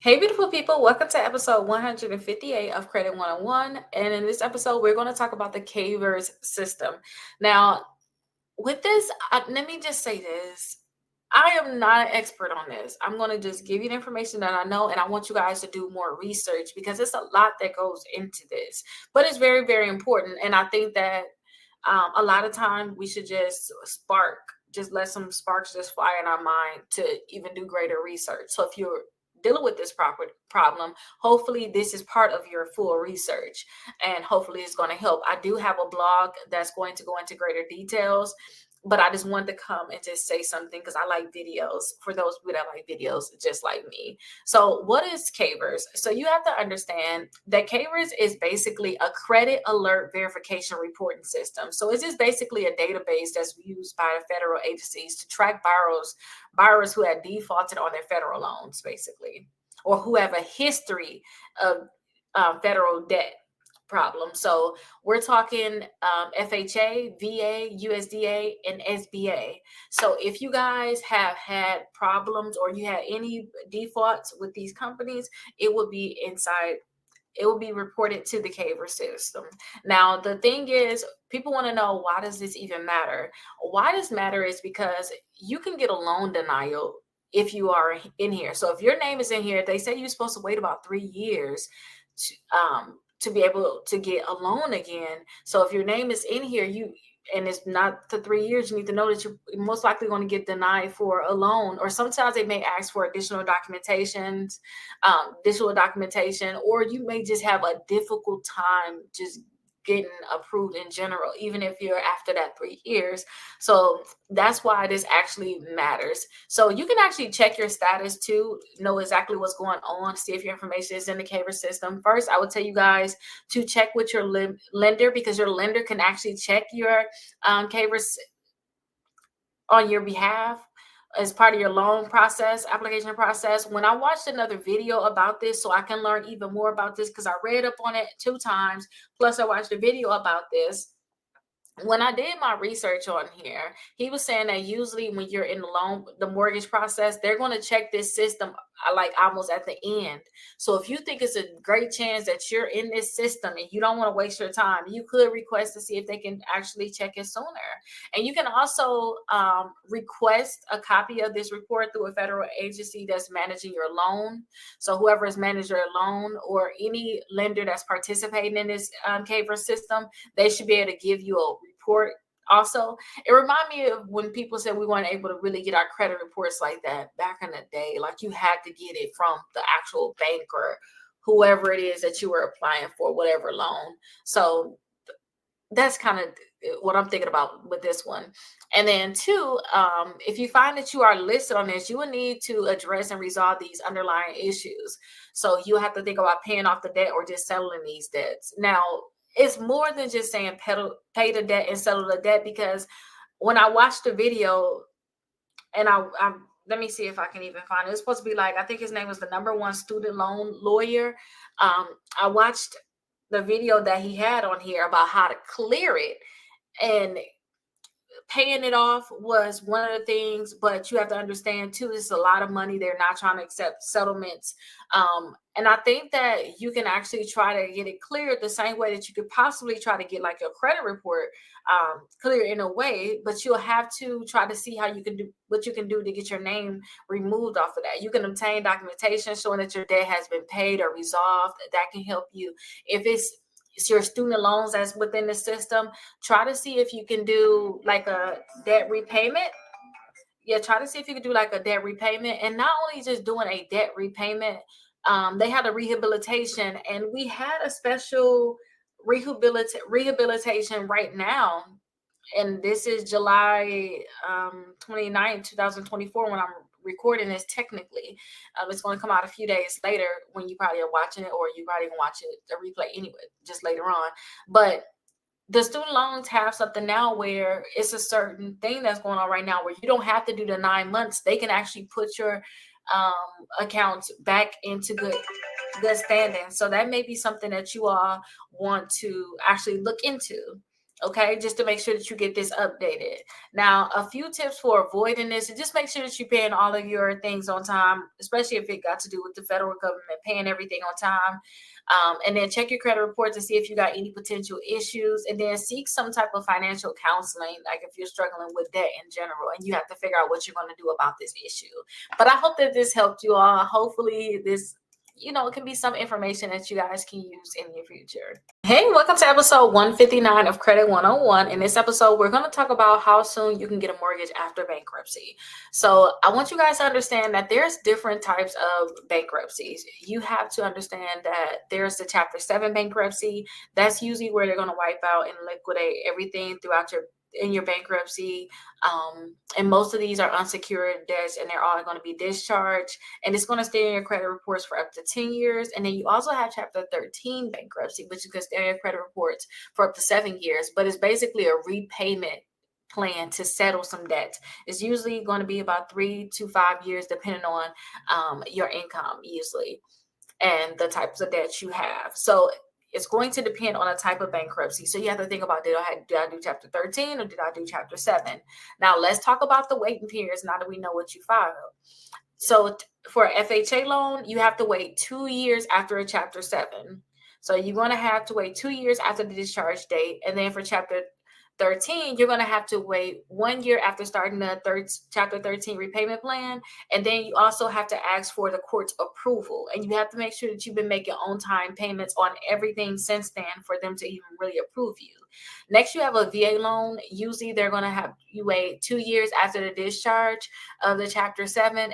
Hey, beautiful people, welcome to episode 158 of Credit 101. And in this episode, we're going to talk about the CAIVRS system. Now, with this, let me just say this. I am not an expert on this. I'm going to just give you the information that I know, and I want you guys to do more research because it's a lot that goes into this. But it's very, very important. And I think that a lot of time we should just let some sparks just fly in our mind to even do greater research. So if you're dealing with this proper problem, hopefully this is part of your full research, and hopefully it's going to help. I do have a blog that's going to go into greater details, but I just wanted to come and just say something because I like videos, for those people that like videos just like me. So what is CAIVRS? So you have to understand that CAIVRS is basically a credit alert verification reporting system. So it's just basically a database that's used by the federal agencies to track borrowers who had defaulted on their federal loans, basically, or who have a history of federal debt problem. So we're talking FHA, VA, USDA, and SBA. So if you guys have had problems or you had any defaults with these companies, it will be inside. It will be reported to the CAIVRS system. Now, the thing is, people want to know, why does this even matter? Why this matter is because you can get a loan denial if you are in here. So if your name is in here, they say you're supposed to wait about 3 years to be able to get a loan again. So if your name is in here, and it's not the 3 years, you need to know that you're most likely going to get denied for a loan. Or sometimes they may ask for additional documentation, or you may just have a difficult time just getting approved in general, even if you're after that 3 years. So that's why this actually matters. So you can actually check your status to know exactly what's going on, see if your information is in the CAIVRS system. First, I would tell you guys to check with your lender, because your lender can actually check your CAIVRS on your behalf as part of your loan process, application process. When I watched another video about this, so I can learn even more about this, because I read up on it 2 times, plus I watched a video about this. When I did my research on here, he was saying that usually when you're in the mortgage process, they're going to check this system like almost at the end. So if you think it's a great chance that you're in this system and you don't want to waste your time, you could request to see if they can actually check it sooner. And you can also request a copy of this report through a federal agency that's managing your loan. So whoever is managing your loan, or any lender that's participating in this CAIVRS system, they should be able to give you a report. Also, it reminded me of when people said we weren't able to really get our credit reports like that back in the day. Like, you had to get it from the actual bank or whoever it is that you were applying for whatever loan. So that's kind of what I'm thinking about with this one. And then 2, if you find that you are listed on this, you will need to address and resolve these underlying issues. So you have to think about paying off the debt or just settling these debts. Now, it's more than just saying pay the debt and settle the debt, because when I watched the video, and I let me see if I can even find it. It's supposed to be like, I think his name was the #1 student loan lawyer. I watched the video that he had on here about how to clear it, and paying it off was one of the things, but you have to understand too, it's a lot of money. They're not trying to accept settlements. And I think that you can actually try to get it cleared the same way that you could possibly try to get like your credit report clear in a way, but you'll have to try to see how you can do what you can do to get your name removed off of that. You can obtain documentation showing that your debt has been paid or resolved. That can help you. If it's your student loans that's within the system, try to see if you can do like a debt repayment. Yeah, try to see if you can do like a debt repayment. And not only just doing a debt repayment, they had a rehabilitation, and we had a special rehabilitation right now. And this is July 29th, 2024, when I'm recording this technically. It's going to come out a few days later when you probably are watching it, or you probably can watch it, the replay anyway, just later on. But the student loans have something now where it's a certain thing that's going on right now where you don't have to do the 9 months. They can actually put your accounts back into good standing. So that may be something that you all want to actually look into. Okay, just to make sure that you get this updated. Now, a few tips for avoiding this, and just make sure that you're paying all of your things on time, especially if it got to do with the federal government, paying everything on time. And then check your credit reports to see if you got any potential issues, and then seek some type of financial counseling, like if you're struggling with debt in general, and you have to figure out what you're going to do about this issue. But I hope that this helped you all. Hopefully this, it can be some information that you guys can use in your future. Hey, welcome to episode 159 of Credit 101. In this episode, we're going to talk about how soon you can get a mortgage after bankruptcy. So I want you guys to understand that there's different types of bankruptcies. You have to understand that there's the Chapter 7 bankruptcy. That's usually where they're going to wipe out and liquidate everything throughout your bankruptcy. And most of these are unsecured debts, and they're all going to be discharged, and it's going to stay in your credit reports for up to 10 years. And then you also have Chapter 13 bankruptcy, which is going to stay in your credit reports for up to 7 years, but it's basically a repayment plan to settle some debts. It's usually going to be about 3 to 5 years, depending on your income usually, and the types of debts you have. So it's going to depend on a type of bankruptcy. So you have to think about, did I do Chapter 13 or did I do Chapter 7? Now let's talk about the waiting periods now that we know what you filed. So for an FHA loan, you have to wait 2 years after a Chapter 7. So you're going to have to wait 2 years after the discharge date. And then for Chapter 13, you're going to have to wait 1 year after starting the Chapter 13 repayment plan. And then you also have to ask for the court's approval. And you have to make sure that you've been making on-time payments on everything since then for them to even really approve you. Next, you have a VA loan. Usually they're going to have you wait 2 years after the discharge of the Chapter 7.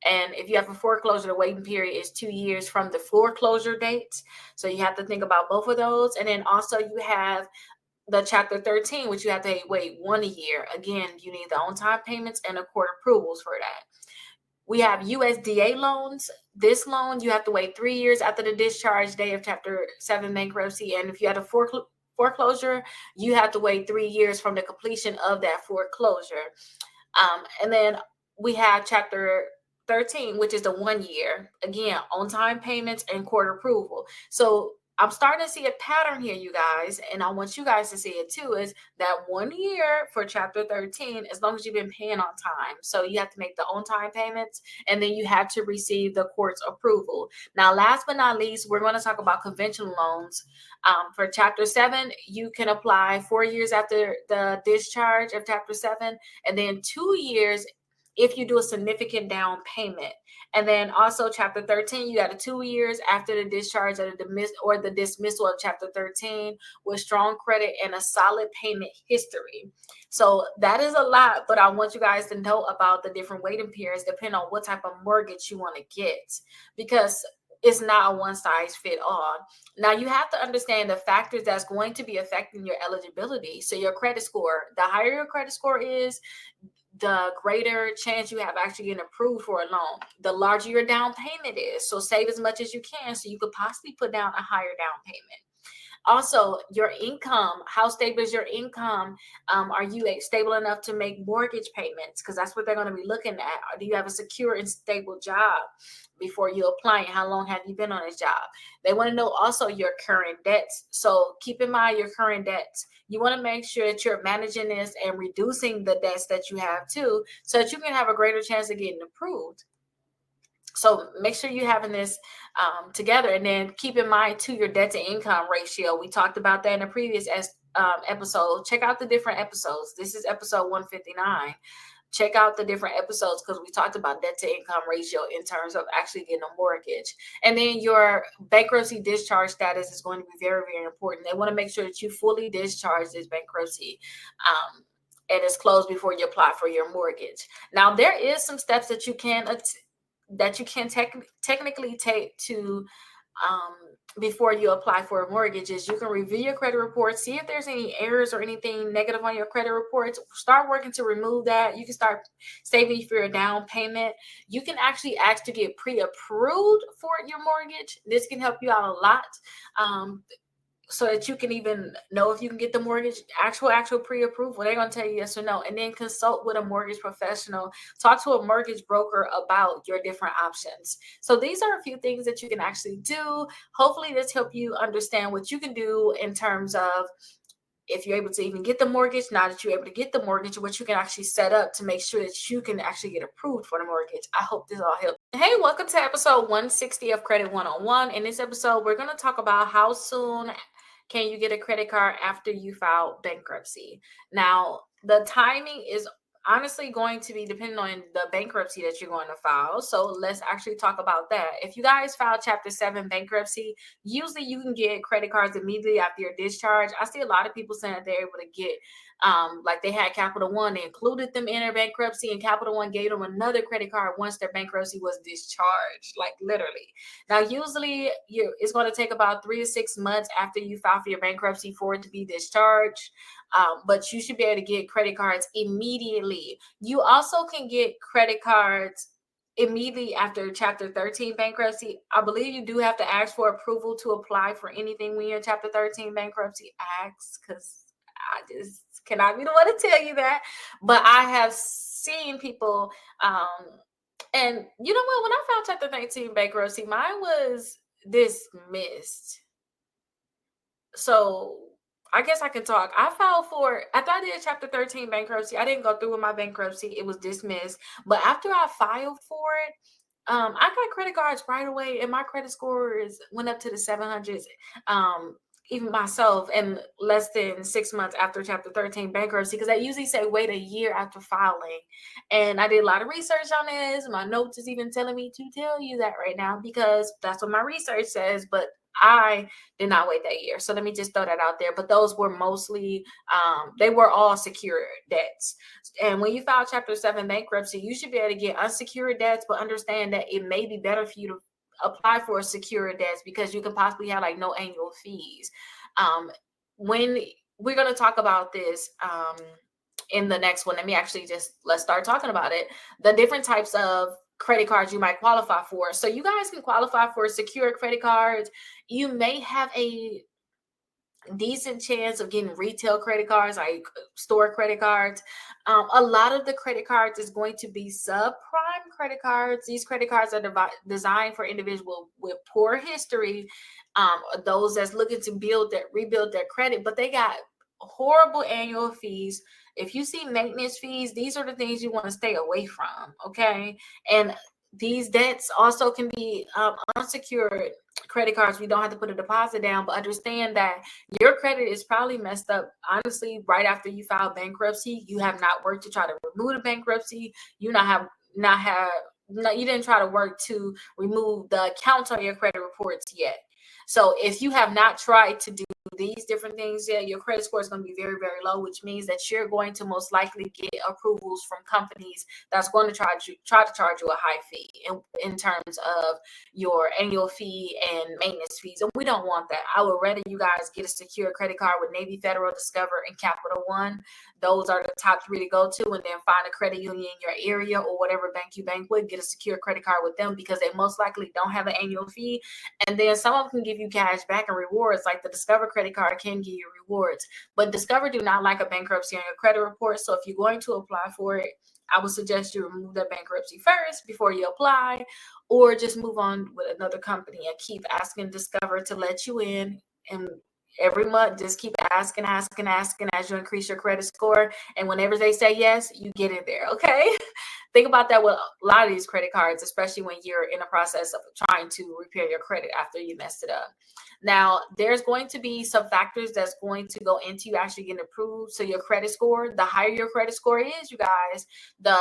And if you have a foreclosure, the waiting period is 2 years from the foreclosure date. So you have to think about both of those. And then also you have the Chapter 13, which you have to wait 1 year. Again, you need the on-time payments and the court approvals for that. We have USDA loans. This loan, you have to wait 3 years after the discharge date of Chapter 7 bankruptcy. And if you had a foreclosure, you have to wait 3 years from the completion of that foreclosure. And then we have Chapter 13, which is the 1 year. Again, on-time payments and court approval. So I'm starting to see a pattern here, you guys, and I want you guys to see it too, is that 1 year for Chapter 13, as long as you've been paying on time. So you have to make the on-time payments, and then you have to receive the court's approval. Now, last but not least, we're going to talk about conventional loans. For Chapter 7, you can apply 4 years after the discharge of Chapter 7, and then 2 years if you do a significant down payment. And then also Chapter 13, you got 2 years after the discharge or the dismissal of Chapter 13 with strong credit and a solid payment history. So that is a lot, but I want you guys to know about the different waiting periods depending on what type of mortgage you want to get, because it's not a one size fit all. Now you have to understand the factors that's going to be affecting your eligibility. So your credit score, the higher your credit score is, the greater chance you have actually getting approved for a loan. The larger your down payment is. So save as much as you can so you could possibly put down a higher down payment. Also, your income, how stable is your income? Are you stable enough to make mortgage payments? Because that's what they're going to be looking at. Do you have a secure and stable job before you apply? How long have you been on this job? They want to know also your current debts. So keep in mind your current debts. You want to make sure that you're managing this and reducing the debts that you have too, so that you can have a greater chance of getting approved. So make sure you're having this together, and then keep in mind too your debt to income ratio. We talked about that in a previous episode. Check out the different episodes. This is episode 159. Check out the different episodes because we talked about debt to income ratio in terms of actually getting a mortgage. And then your bankruptcy discharge status is going to be very, very important. They want to make sure that you fully discharge this bankruptcy and it's closed before you apply for your mortgage. Now, there is some steps that you can technically take to before you apply for a mortgage. Is you can review your credit report, see if there's any errors or anything negative on your credit reports. Start working to remove that. You can start saving for your down payment. You can actually ask to get pre-approved for your mortgage. This can help you out a lot. So that you can even know if you can get the mortgage, actual pre-approval. They're going to tell you yes or no. And then consult with a mortgage professional. Talk to a mortgage broker about your different options. So these are a few things that you can actually do. Hopefully this helped you understand what you can do in terms of if you're able to even get the mortgage, now that you're able to get the mortgage, what you can actually set up to make sure that you can actually get approved for the mortgage. I hope this all helps. Hey, welcome to episode 160 of Credit 101. In this episode, we're going to talk about how soon can you get a credit card after you file bankruptcy. Now, the timing is honestly going to be depending on the bankruptcy that you're going to file. So let's actually talk about that. If you guys file Chapter 7 bankruptcy, usually you can get credit cards immediately after your discharge. I see a lot of people saying that they're able to get, like they had Capital One, they included them in their bankruptcy, and Capital One gave them another credit card once their bankruptcy was discharged, like literally. Now, usually it's going to take about 3 to 6 months after you file for your bankruptcy for it to be discharged. But you should be able to get credit cards immediately. You also can get credit cards immediately after Chapter 13 bankruptcy. I believe you do have to ask for approval to apply for anything when you're in Chapter 13 bankruptcy. Ask, because I just cannot be the one to tell you that. But I have seen people, and you know what? When I filed Chapter 13 bankruptcy, mine was dismissed. So I guess I can talk. I filed for, after I did Chapter 13 bankruptcy, I didn't go through with my bankruptcy. It was dismissed. But after I filed for it, I got credit cards right away, and my credit scores went up to the 700s. Even myself, in less than 6 months after Chapter 13 bankruptcy, because I usually say wait a year after filing. And I did a lot of research on this. My notes is even telling me to tell you that right now, because that's what my research says. But I did not wait that year. So let me just throw that out there. But those were mostly, they were all secured debts. And when you file Chapter 7 bankruptcy, you should be able to get unsecured debts, but understand that it may be better for you to apply for secured debts, because you can possibly have like no annual fees. When we're going to talk about this in the next one, let's start talking about it. The different types of credit cards you might qualify for. So you guys can qualify for secured credit cards. You may have a decent chance of getting retail credit cards, like store credit cards. A lot of the credit cards is going to be subprime credit cards. These credit cards are designed for individuals with poor history, those that's looking to rebuild their credit, but they got horrible annual fees. If you see maintenance fees, these are the things you want to stay away from, okay? And these debts also can be unsecured credit cards. We don't have to put a deposit down, but understand that your credit is probably messed up, honestly, right after you file bankruptcy. You have not worked to try to remove the bankruptcy. You didn't try to work to remove the accounts on your credit reports yet. So if you have not tried to do these different things yet, your credit score is going to be very, very low, which means that you're going to most likely get approvals from companies that's going to try to charge you a high fee in terms of your annual fee and maintenance fees. And we don't want that. I would rather you guys get a secure credit card with Navy, Federal, Discover, and Capital One. Those are the top 3 to go to, and then find a credit union in your area or whatever bank you bank with. Get a secure credit card with them, because they most likely don't have an annual fee. And then some of them can give you cash back and rewards, like the Discover credit card can give you rewards. But Discover do not like a bankruptcy on your credit report. So if you're going to apply for it, I would suggest you remove that bankruptcy first before you apply, or just move on with another company and keep asking Discover to let you in. And every month, just keep asking as you increase your credit score. And whenever they say yes, you get in there, okay? Think about that with a lot of these credit cards, especially when you're in the process of trying to repair your credit after you messed it up. Now, there's going to be some factors that's going to go into you actually getting approved. So your credit score, the higher your credit score is, you guys, the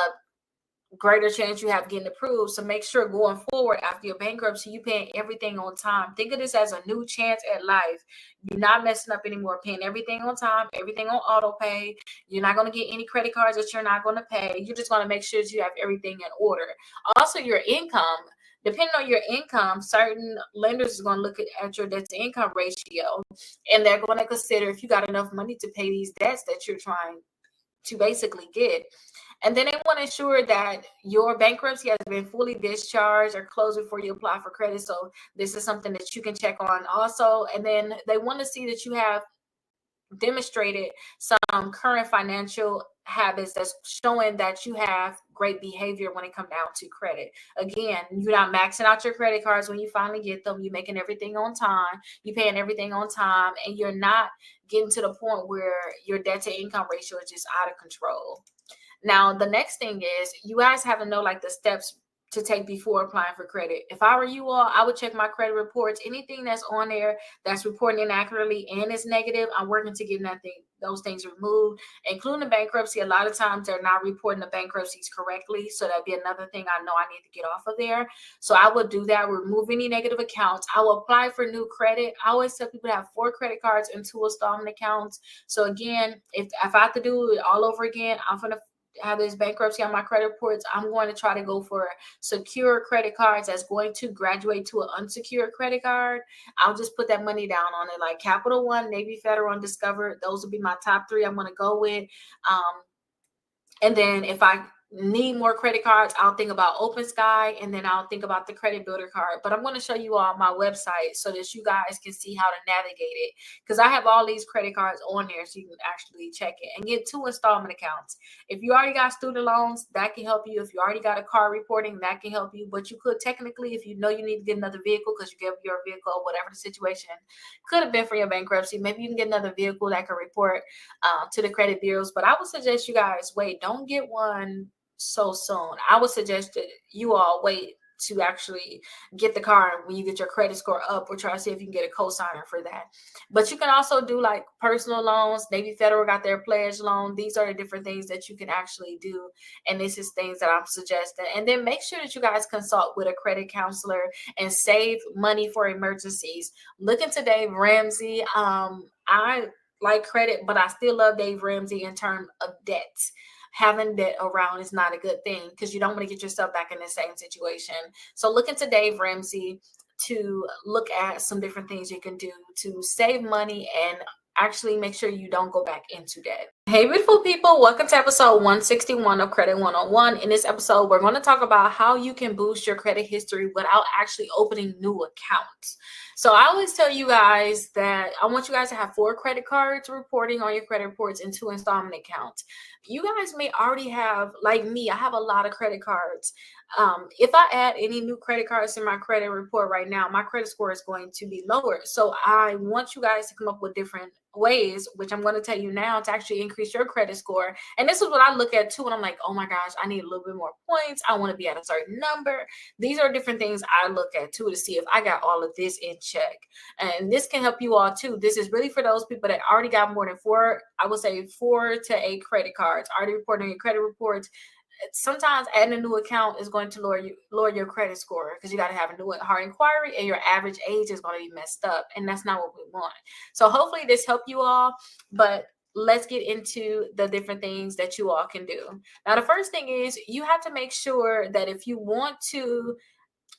greater chance you have getting approved. So make sure going forward after your bankruptcy, you paying everything on time. Think of this as a new chance at life. You're not messing up anymore, paying everything on time, everything on auto pay. You're not going to get any credit cards that you're not going to pay. You're just going to make sure that you have everything in order. Also, your income. Depending on your income, certain lenders are going to look at your debt to income ratio, and they're going to consider if you got enough money to pay these debts that you're trying to basically get. And then they want to ensure that your bankruptcy has been fully discharged or closed before you apply for credit. So this is something that you can check on also. And then they want to see that you have demonstrated some current financial habits that's showing that you have great behavior when it comes down to credit. Again, you're not maxing out your credit cards when you finally get them. You're making everything on time. You're paying everything on time, and you're not getting to the point where your debt to income ratio is just out of control. Now, the next thing is you guys have to know like the steps to take before applying for credit. If I were you all, I would check my credit reports. Anything that's on there that's reporting inaccurately and is negative, I'm working to get those things removed, including the bankruptcy. A lot of times they're not reporting the bankruptcies correctly. So that'd be another thing I know I need to get off of there. So I would do that, remove any negative accounts. I will apply for new credit. I always tell people to have 4 credit cards and 2 installment accounts. So again, if I have to do it all over again, I'm going to have this bankruptcy on my credit reports, I'm going to try to go for secure credit cards that's going to graduate to an unsecured credit card. I'll just put that money down on it, like Capital One, Navy Federal, and Discover. Those will be my top 3 I'm going to go with. And then if I need more credit cards, I'll think about Open Sky, and then I'll think about the credit builder card. But I'm going to show you all my website so that you guys can see how to navigate it, because I have all these credit cards on there so you can actually check it and get 2 installment accounts. If you already got student loans, that can help you. If you already got a car reporting, that can help you. But you could technically, if you know you need to get another vehicle because you gave your vehicle, whatever the situation could have been for your bankruptcy, maybe you can get another vehicle that can report to the credit bureaus. But I would suggest you guys wait. Don't get one so soon. I would suggest that you all wait to actually get the car when you get your credit score up, or try to see if you can get a co-signer for that. But you can also do like personal loans. Navy Federal got their pledge loan. These are the different things that you can actually do, and this is things that I'm suggesting. And then make sure that you guys consult with a credit counselor and save money for emergencies. Look into Dave Ramsey. I like credit, but I still love Dave Ramsey in terms of debt. Having debt around is not a good thing, because you don't want to get yourself back in the same situation. So look into Dave Ramsey to look at some different things you can do to save money and actually make sure you don't go back into debt. Hey, beautiful people, welcome to episode 161 of Credit 101. In this episode, we're going to talk about how you can boost your credit history without actually opening new accounts. So I always tell you guys that I want you guys to have 4 credit cards reporting on your credit reports and 2 installment accounts. You guys may already have, like me, I have a lot of credit cards. If I add any new credit cards in my credit report right now, my credit score is going to be lower. So I want you guys to come up with different ways, which I'm going to tell you now, to actually increase your credit score. And this is what I look at too, and I'm like, oh my gosh, I need a little bit more points. I want to be at a certain number. These are different things I look at too, to see if I got all of this in check. And this can help you all too. This is really for those people that already got more than 4, I would say 4 to 8 credit cards, already reporting your credit reports. Sometimes adding a new account is going to lower your credit score, because you got to have a new hard inquiry, and your average age is going to be messed up, and that's not what we want. So hopefully this helped you all, but let's get into the different things that you all can do. Now, the first thing is you have to make sure that if you want to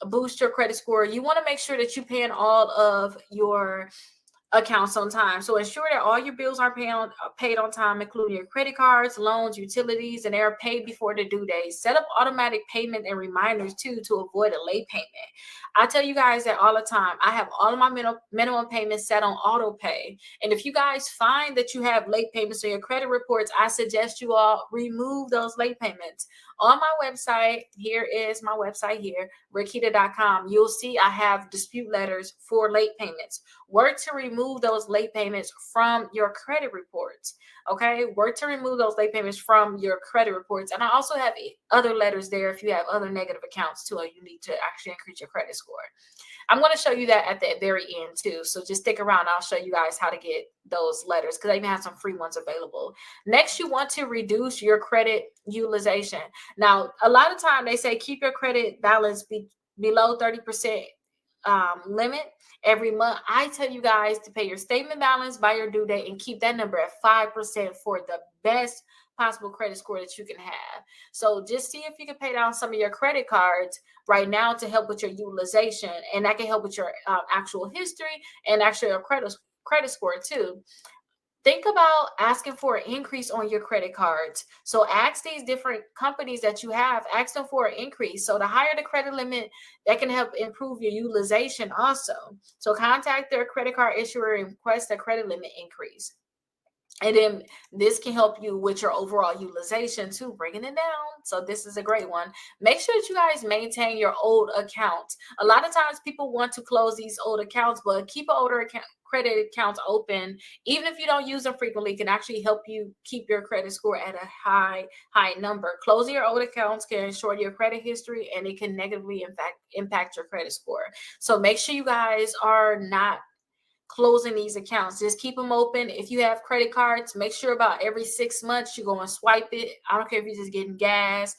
boost your credit score, you want to make sure that you're paying all of your accounts on time. So ensure that all your bills are paid on time, including your credit cards, loans, utilities, and they are paid before the due date. Set up automatic payment and reminders too, to avoid a late payment. I tell you guys that all the time. I have all of my minimum payments set on auto pay. And if you guys find that you have late payments on your credit reports, I suggest you all remove those late payments. On my website, here is my website here, Rickita.com. You'll see I have dispute letters for late payments. Work to remove those late payments from your credit reports. Okay, work to remove those late payments from your credit reports. And I also have other letters there if you have other negative accounts too, and you need to actually increase your credit score. I'm going to show you that at the very end too. So just stick around. I'll show you guys how to get those letters, because I even have some free ones available. Next, you want to reduce your credit utilization. Now, a lot of time they say keep your credit balance below 30% limit every month. I tell you guys to pay your statement balance by your due date and keep that number at 5% for the best possible credit score that you can have. So just see if you can pay down some of your credit cards right now to help with your utilization, and that can help with your actual history and actually your credit score too. Think about asking for an increase on your credit cards. So ask these different companies that you have, ask them for an increase. So the higher the credit limit, that can help improve your utilization also. So contact their credit card issuer and request a credit limit increase. And then this can help you with your overall utilization too, bringing it down. So this is a great one. Make sure that you guys maintain your old accounts. A lot of times people want to close these old accounts, but keep an older account, credit accounts open, even if you don't use them frequently, can actually help you keep your credit score at a high number. Closing your old accounts can shorten your credit history, and it can negatively impact your credit score. So make sure you guys are not closing these accounts. Just keep them open. If you have credit cards, make sure about every 6 months you go and swipe it. I don't care if you're just getting gas,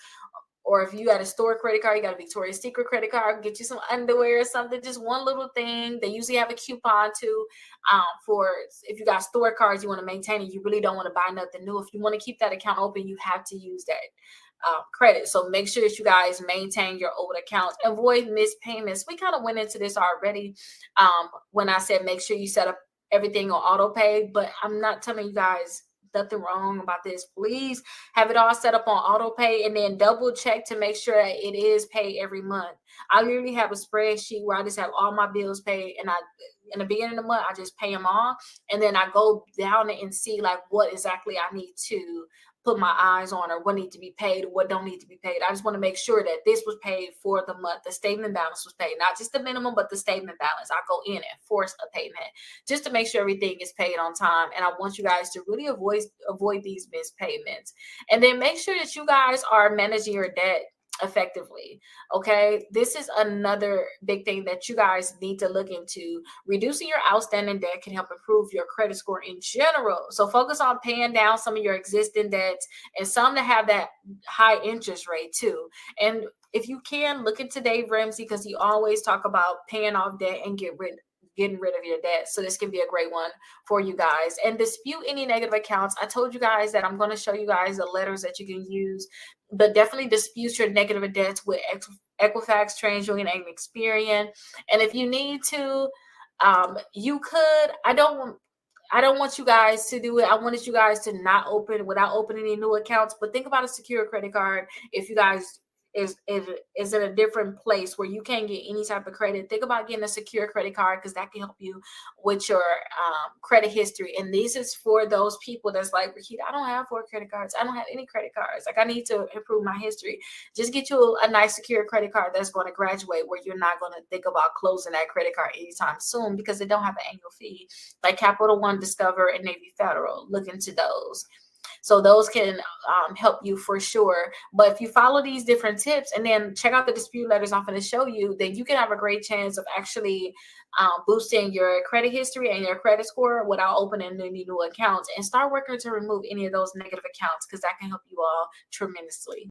or if you got a store credit card, you got a Victoria's Secret credit card, get you some underwear or something, just one little thing. They usually have a coupon too, for if you got store cards, you want to maintain it. You really don't want to buy nothing new. If you want to keep that account open, you have to use that credit. So make sure that you guys maintain your old accounts. Avoid missed payments. We kind of went into this already when I said make sure you set up everything on auto pay, but I'm not telling you guys nothing wrong about this. Please have it all set up on auto pay, and then double check to make sure that it is paid every month. I literally have a spreadsheet where I just have all my bills paid, and I in the beginning of the month I just pay them all, and then I go down it and see like what exactly I need to put my eyes on, or what need to be paid, or what don't need to be paid. I just want to make sure that this was paid for the month. The statement balance was paid, not just the minimum, but the statement balance. I go in and force a payment just to make sure everything is paid on time. And I want you guys to really avoid these missed payments. And then make sure that you guys are managing your debt effectively. Okay, this is another big thing that you guys need to look into. Reducing your outstanding debt can help improve your credit score in general. So focus on paying down some of your existing debts, and some that have that high interest rate too. And if you can, look into Dave Ramsey, because he always talk about paying off debt and getting rid of your debt. So this can be a great one for you guys. And dispute any negative accounts. I told you guys that I'm going to show you guys the letters that you can use, but definitely dispute your negative debts with Equifax, TransUnion, and Experian. And if you need to, you could. I don't want you guys to do it. I wanted you guys to not open without opening any new accounts. But think about a secure credit card. If you guys is in a different place where you can't get any type of credit, think about getting a secure credit card, because that can help you with your credit history. And this is for those people that's like, Rickita, I don't have 4 credit cards. I don't have any credit cards. Like, I need to improve my history. Just get you a nice secure credit card that's going to graduate, where you're not going to think about closing that credit card anytime soon, because they don't have an annual fee. Like Capital One, Discover, and Navy Federal. Look into those. So those can help you for sure. But if you follow these different tips and then check out the dispute letters I'm going to show you, then you can have a great chance of actually boosting your credit history and your credit score without opening any new accounts, and start working to remove any of those negative accounts, because that can help you all tremendously.